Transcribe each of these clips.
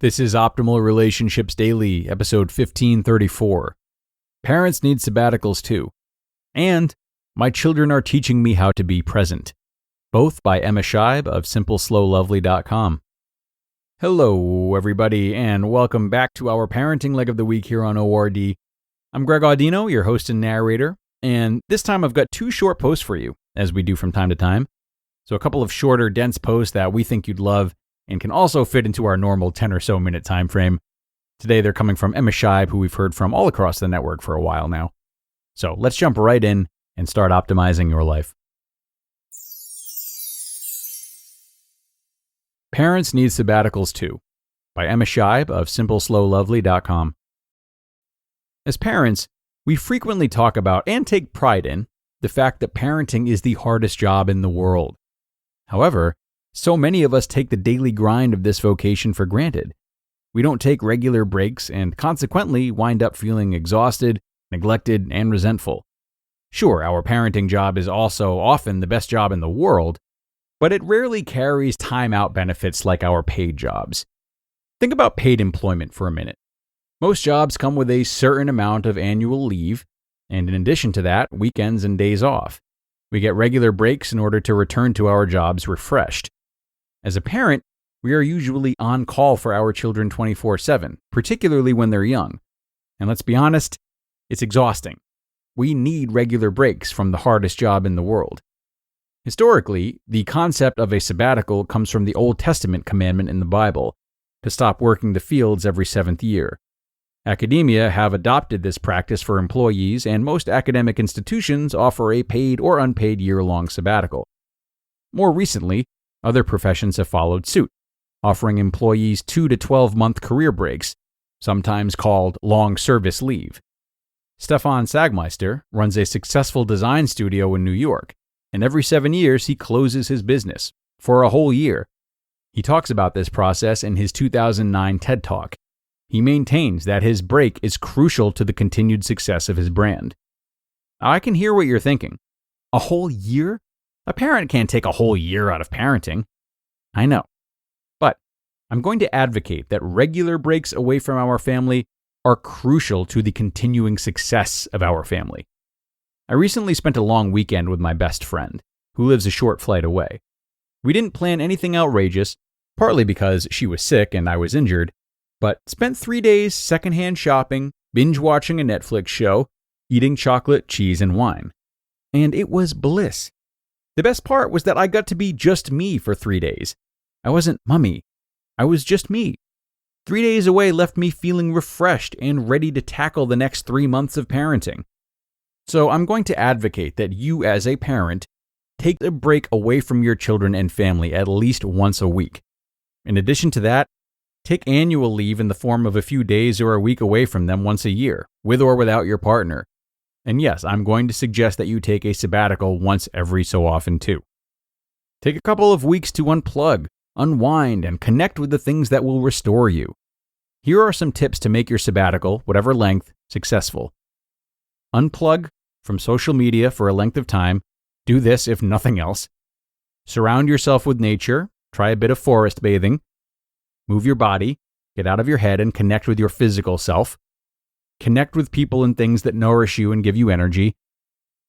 This is Optimal Relationships Daily, episode 1534. Parents need sabbaticals too. And My Children Are Teaching Me How to Be Present. Both by Emma Scheib of SimpleSlowLovely.com. Hello, everybody, and welcome back to our parenting leg of the week here on ORD. I'm Greg Audino, your host and narrator, and this time I've got two short posts for you, as we do from time to time. So a couple of shorter, dense posts that we think you'd love and can also fit into our normal 10 or so minute time frame. Today they're coming from Emma Scheib, who we've heard from all across the network for a while now. So let's jump right in and start optimizing your life. Parents Need Sabbaticals Too, by Emma Scheib of SimpleSlowLovely.com. As parents, we frequently talk about and take pride in the fact that parenting is the hardest job in the world. However, so many of us take the daily grind of this vocation for granted. We don't take regular breaks and consequently wind up feeling exhausted, neglected, and resentful. Sure, our parenting job is also often the best job in the world, but it rarely carries time-out benefits like our paid jobs. Think about paid employment for a minute. Most jobs come with a certain amount of annual leave, and in addition to that, weekends and days off. We get regular breaks in order to return to our jobs refreshed. As a parent, we are usually on call for our children 24/7, particularly when they're young. And let's be honest, it's exhausting. We need regular breaks from the hardest job in the world. Historically, the concept of a sabbatical comes from the Old Testament commandment in the Bible to stop working the fields every 7th year. Academia have adopted this practice for employees, and most academic institutions offer a paid or unpaid year-long sabbatical. More recently, other professions have followed suit, offering employees 2 to 12-month career breaks, sometimes called long service leave. Stefan Sagmeister runs a successful design studio in New York, and every 7 years he closes his business for a whole year. He talks about this process in his 2009 TED Talk. He maintains that his break is crucial to the continued success of his brand. I can hear what you're thinking. A whole year? A parent can't take a whole year out of parenting. I know. But I'm going to advocate that regular breaks away from our family are crucial to the continuing success of our family. I recently spent a long weekend with my best friend, who lives a short flight away. We didn't plan anything outrageous, partly because she was sick and I was injured, but spent 3 days secondhand shopping, binge-watching a Netflix show, eating chocolate, cheese, and wine. And it was bliss. The best part was that I got to be just me for 3 days. I wasn't mummy. I was just me. 3 days away left me feeling refreshed and ready to tackle the next 3 months of parenting. So I'm going to advocate that you as a parent take a break away from your children and family at least once a week. In addition to that, take annual leave in the form of a few days or a week away from them once a year, with or without your partner. And yes, I'm going to suggest that you take a sabbatical once every so often too. Take a couple of weeks to unplug, unwind, and connect with the things that will restore you. Here are some tips to make your sabbatical, whatever length, successful. Unplug from social media for a length of time. Do this if nothing else. Surround yourself with nature. Try a bit of forest bathing. Move your body. Get out of your head and connect with your physical self. Connect with people and things that nourish you and give you energy.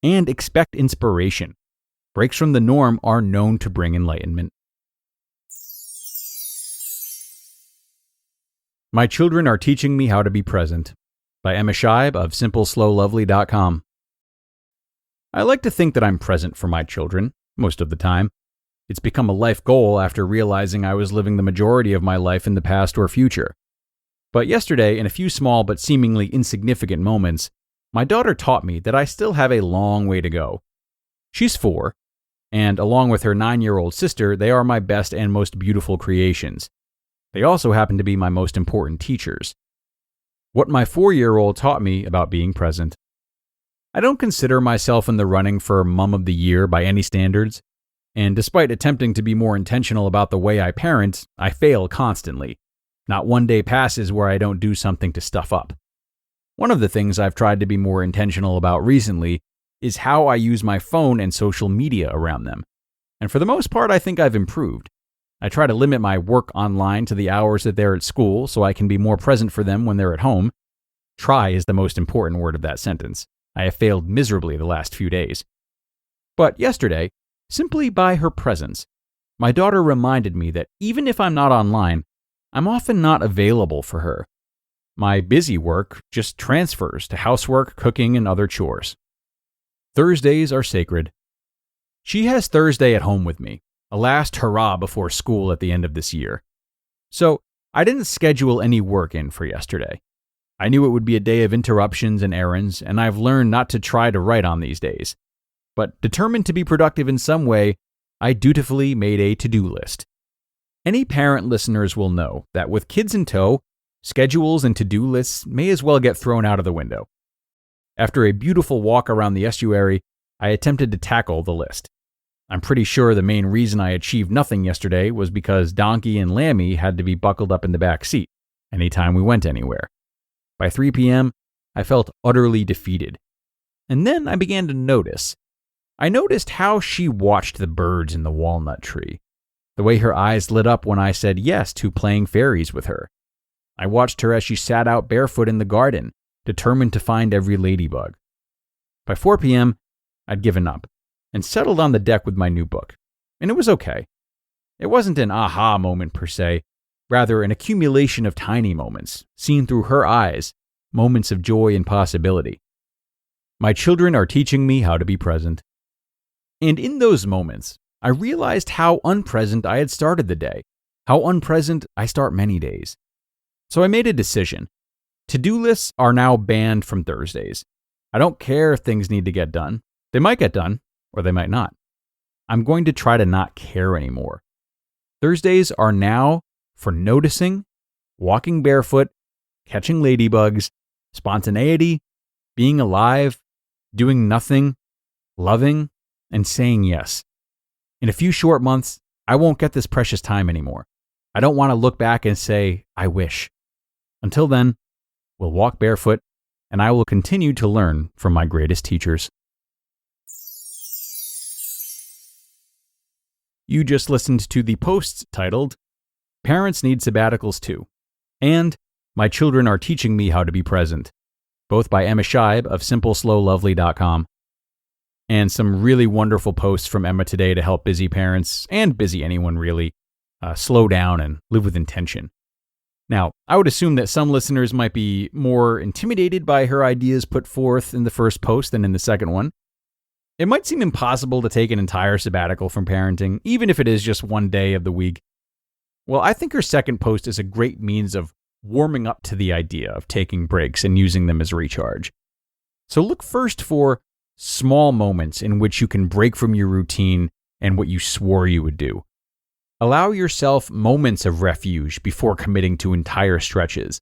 And expect inspiration. Breaks from the norm are known to bring enlightenment. My Children Are Teaching Me How to Be Present, by Emma Scheib of SimpleSlowLovely.com. I like to think that I'm present for my children, most of the time. It's become a life goal after realizing I was living the majority of my life in the past or future. But yesterday, in a few small but seemingly insignificant moments, my daughter taught me that I still have a long way to go. She's 4, and along with her 9-year-old sister, they are my best and most beautiful creations. They also happen to be my most important teachers. What my 4-year-old taught me about being present. I don't consider myself in the running for Mom of the Year by any standards, and despite attempting to be more intentional about the way I parent, I fail constantly. Not one day passes where I don't do something to stuff up. One of the things I've tried to be more intentional about recently is how I use my phone and social media around them. And for the most part, I think I've improved. I try to limit my work online to the hours that they're at school so I can be more present for them when they're at home. Try is the most important word of that sentence. I have failed miserably the last few days. But yesterday, simply by her presence, my daughter reminded me that even if I'm not online, I'm often not available for her. My busy work just transfers to housework, cooking, and other chores. Thursdays are sacred. She has Thursday at home with me, a last hurrah before school at the end of this year. So I didn't schedule any work in for yesterday. I knew it would be a day of interruptions and errands, and I've learned not to try to write on these days. But determined to be productive in some way, I dutifully made a to-do list. Any parent listeners will know that with kids in tow, schedules and to-do lists may as well get thrown out of the window. After a beautiful walk around the estuary, I attempted to tackle the list. I'm pretty sure the main reason I achieved nothing yesterday was because Donkey and Lammy had to be buckled up in the back seat anytime we went anywhere. By 3 p.m., I felt utterly defeated. And then I began to notice. I noticed how she watched the birds in the walnut tree, the way her eyes lit up when I said yes to playing fairies with her. I watched her as she sat out barefoot in the garden, determined to find every ladybug. By 4 p.m., I'd given up and settled on the deck with my new book, and it was okay. It wasn't an aha moment per se, rather an accumulation of tiny moments, seen through her eyes, moments of joy and possibility. My children are teaching me how to be present. And in those moments, I realized how unpresent I had started the day, how unpresent I start many days. So I made a decision. To-do lists are now banned from Thursdays. I don't care if things need to get done. They might get done, or they might not. I'm going to try to not care anymore. Thursdays are now for noticing, walking barefoot, catching ladybugs, spontaneity, being alive, doing nothing, loving, and saying yes. In a few short months, I won't get this precious time anymore. I don't want to look back and say, I wish. Until then, we'll walk barefoot, and I will continue to learn from my greatest teachers. You just listened to the posts titled, Parents Need Sabbaticals Too, and My Children Are Teaching Me How to Be Present, both by Emma Scheib of SimpleSlowLovely.com. And some really wonderful posts from Emma today to help busy parents, and busy anyone really, slow down and live with intention. Now, I would assume that some listeners might be more intimidated by her ideas put forth in the first post than in the second one. It might seem impossible to take an entire sabbatical from parenting, even if it is just one day of the week. Well, I think her second post is a great means of warming up to the idea of taking breaks and using them as recharge. So look first for small moments in which you can break from your routine and what you swore you would do. Allow yourself moments of refuge before committing to entire stretches,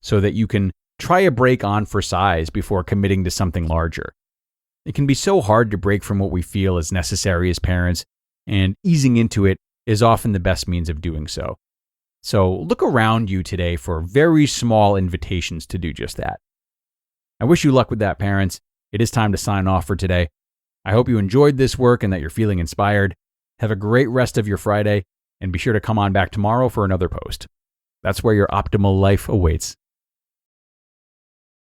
so that you can try a break on for size before committing to something larger. It can be so hard to break from what we feel is necessary as parents, and easing into it is often the best means of doing so. So look around you today for very small invitations to do just that. I wish you luck with that, parents. It is time to sign off for today. I hope you enjoyed this work and that you're feeling inspired. Have a great rest of your Friday, and be sure to come on back tomorrow for another post. That's where your optimal life awaits.